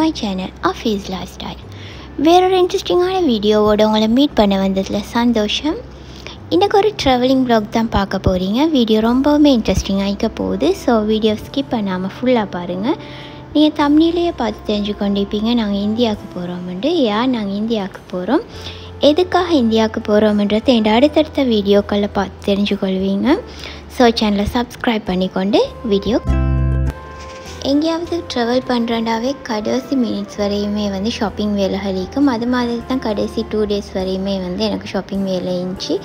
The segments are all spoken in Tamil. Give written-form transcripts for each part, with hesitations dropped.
My channel office life style. வேறொரு இன்ட்ரெஸ்டிங்கான வீடியோவோடு உங்களை மீட் பண்ண வந்ததில் சந்தோஷம். இன்றைக்கி ஒரு ட்ராவலிங் வ்ளாக் தான் பார்க்க போகிறீங்க. வீடியோ ரொம்பவுமே இன்ட்ரெஸ்டிங்காக இருக்க போகுது. ஸோ வீடியோ ஸ்கிப் பண்ணாமல் ஃபுல்லாக பாருங்கள். நீங்கள் தமிழ்லேயே பார்த்து தெரிஞ்சு கொண்டிருப்பீங்க நாங்கள் இந்தியாவுக்கு போகிறோம்ன்ட்டு. நாங்கள் இந்தியாவுக்கு போகிறோம், எதுக்காக இந்தியாவுக்கு போகிறோம்ன்றது என் அடுத்தடுத்த வீடியோக்களில் பார்த்து தெரிஞ்சுக்கொள்வீங்க. ஸோ சேனலை சப்ஸ்கிரைப் பண்ணிக்கொண்டு வீடியோ எங்கேயாவது ட்ராவல் பண்ணுறண்டாவே கடைசி மினிட்ஸ் வரையுமே ஷாப்பிங் வேலைகள் இருக்கும். அது மாதிரி தான் கடைசி 2 days வரையுமே எனக்கு ஷாப்பிங் வேலை இருந்துச்சு.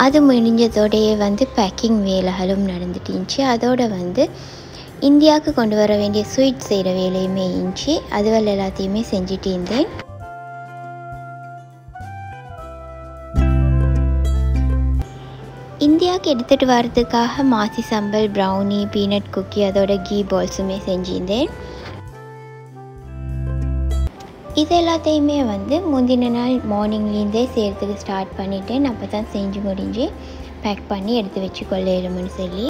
அது முடிஞ்சதோடையே பேக்கிங் வேலைகளும் நடந்துட்டு இருந்துச்சு. அதோடு இந்தியாவுக்கு கொண்டு வர வேண்டிய ஸ்வீட் செய்கிற வேலையுமே இருந்துச்சு. அதுவரை எல்லாத்தையுமே செஞ்சுட்டு இருந்தேன். இந்தியாவுக்கு எடுத்துகிட்டு வரதுக்காக மாசி சம்பல், ப்ரௌனி, பீனட் குக்கி, அதோட கீ பால்ஸுமே செஞ்சுருந்தேன். இது எல்லாத்தையுமே முந்தின நாள் மார்னிங்லேருந்தே செய்கிறதுக்கு ஸ்டார்ட் பண்ணிவிட்டேன். அப்போ தான் செஞ்சு முடிஞ்சு பேக் பண்ணி எடுத்து வச்சு கொள்ளையிலும்னு சொல்லி.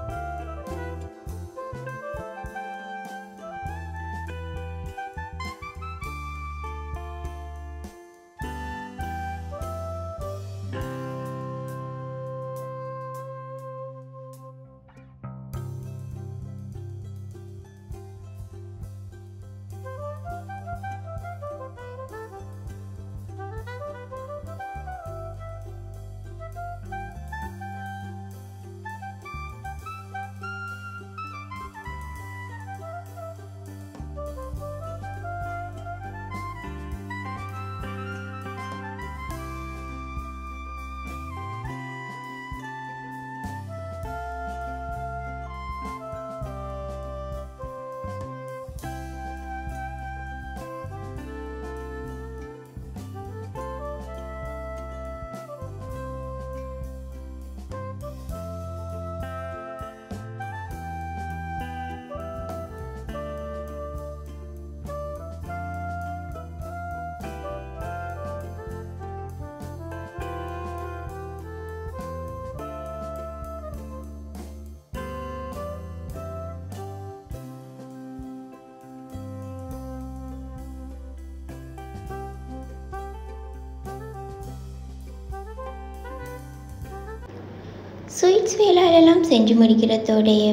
ஸ்வீட்ஸ் வேலைகளெல்லாம் செஞ்சு முடிக்கிறதோடையே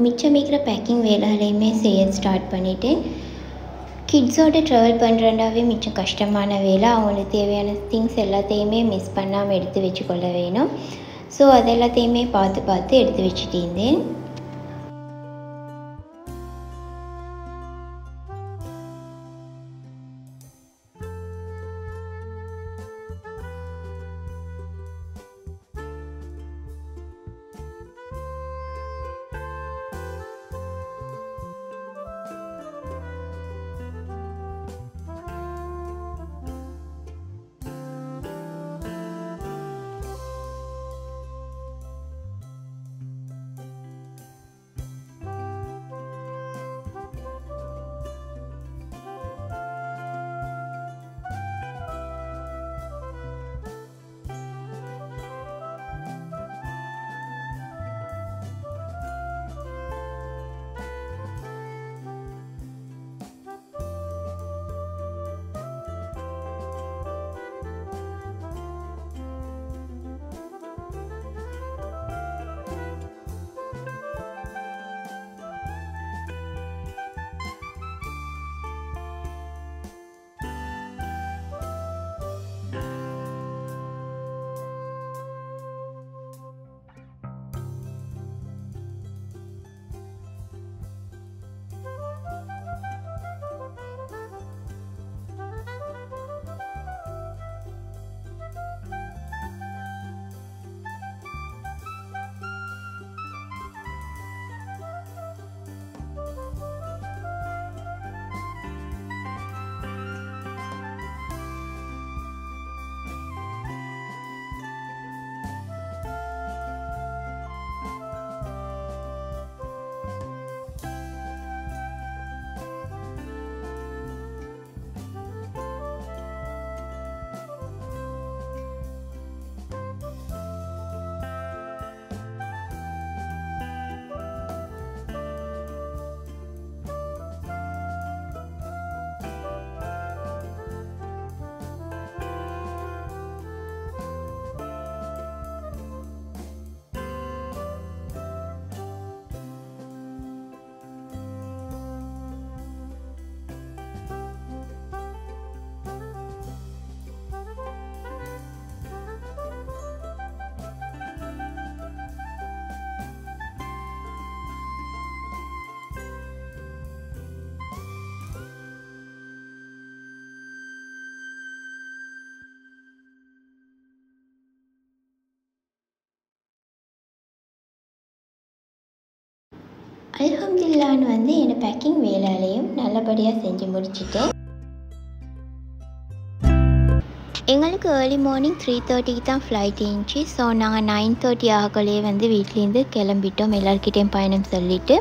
மிச்சமிக்கிற பேக்கிங் வேலைகளையுமே செய்ய ஸ்டார்ட் பண்ணிவிட்டேன். கிட்ஸோடு ட்ராவல் பண்ணுறண்டாவே மிச்சம் கஷ்டமான வேலை. அவங்களுக்கு தேவையான திங்ஸ் எல்லாத்தையுமே மிஸ் பண்ணாமல் எடுத்து வச்சுக்கொள்ள வேணும். ஸோ அது எல்லாத்தையுமே பார்த்து எடுத்து வச்சுட்டு இருந்தேன். அல்ஹம்துலில்லாஹ்னு வந்து என்ன பேக்கிங் வேலையிலையும் நல்லபடியாக செஞ்சு முடிச்சிட்டேன். எங்களுக்கு ஏர்லி மார்னிங் 3:30க்கு தான் ஃப்ளைட் இருந்துச்சு. ஸோ நாங்கள் 9:30 ஆகக்குள்ளேயே வந்து வீட்லேருந்து கிளம்பிட்டோம், எல்லாருக்கிட்டேயும் பயணம் சொல்லிவிட்டு.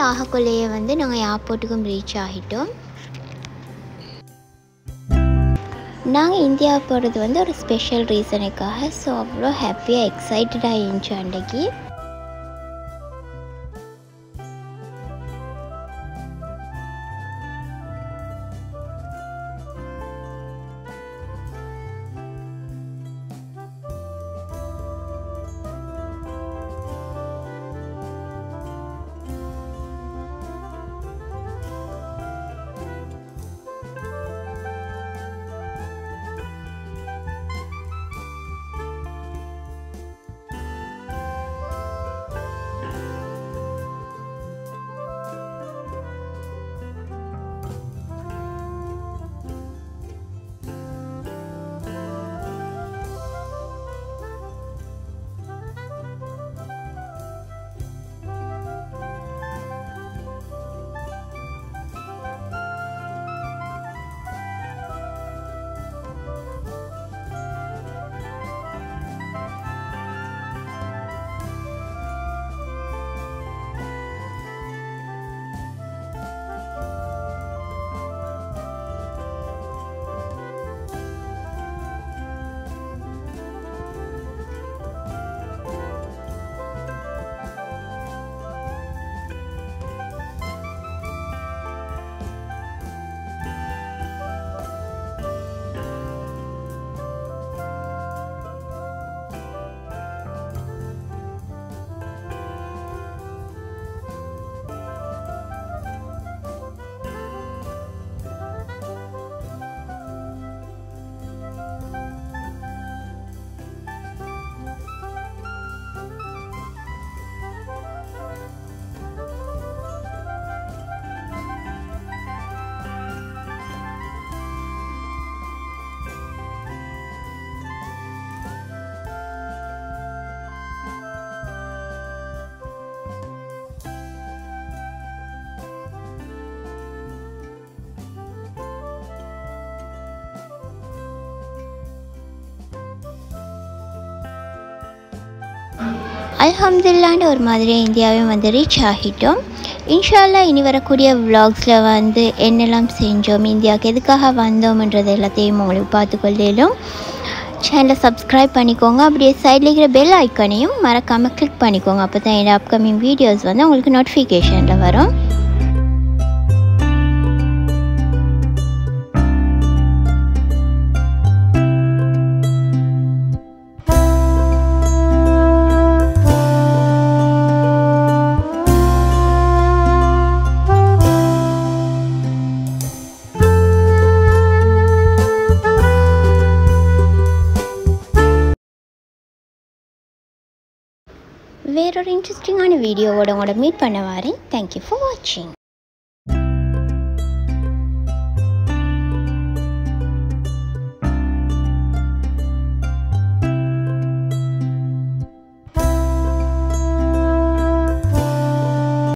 ஆகக்குள்ளேயே வந்து நாங்கள் ஏர்போர்ட்டுக்கும் ரீச் ஆகிட்டோம். நாங்கள் இந்தியா போகிறது வந்து ஒரு ஸ்பெஷல் ரீசனுக்காக. ஸோ அவ்வளோ ஹாப்பியாக எக்ஸைட்டடாக இருந்துச்சு அன்றைக்கி. அல்ஹம்துலில்லாஹ்னு ஒரு மாதிரி இந்தியாவையும் வந்து ரீச் ஆகிட்டோம். இன்ஷா அல்லாஹ் இனி வரக்கூடிய விலாக்ஸில் வந்து என்னெல்லாம் செஞ்சோம், இந்தியாவுக்கு எதுக்காக வந்தோம்ன்றது எல்லாத்தையும் உங்களுக்கு பார்த்துக்கொள்ளலும். சேனலை சப்ஸ்கிரைப் பண்ணிக்கோங்க. அப்படியே சைடில் இருக்கிற பெல் ஐக்கானையும் மறக்காமல் கிளிக் பண்ணிக்கோங்க. அப்போ தான் என்னோட அப்கமிங் வீடியோஸ் வந்து உங்களுக்கு நோட்டிஃபிகேஷனில் வரும். வேறொரு இன்ட்ரெஸ்டிங்கான வீடியோவோட உங்களோட மீட் பண்ண வரேன். தேங்க்யூ ஃபார் வாட்சிங்.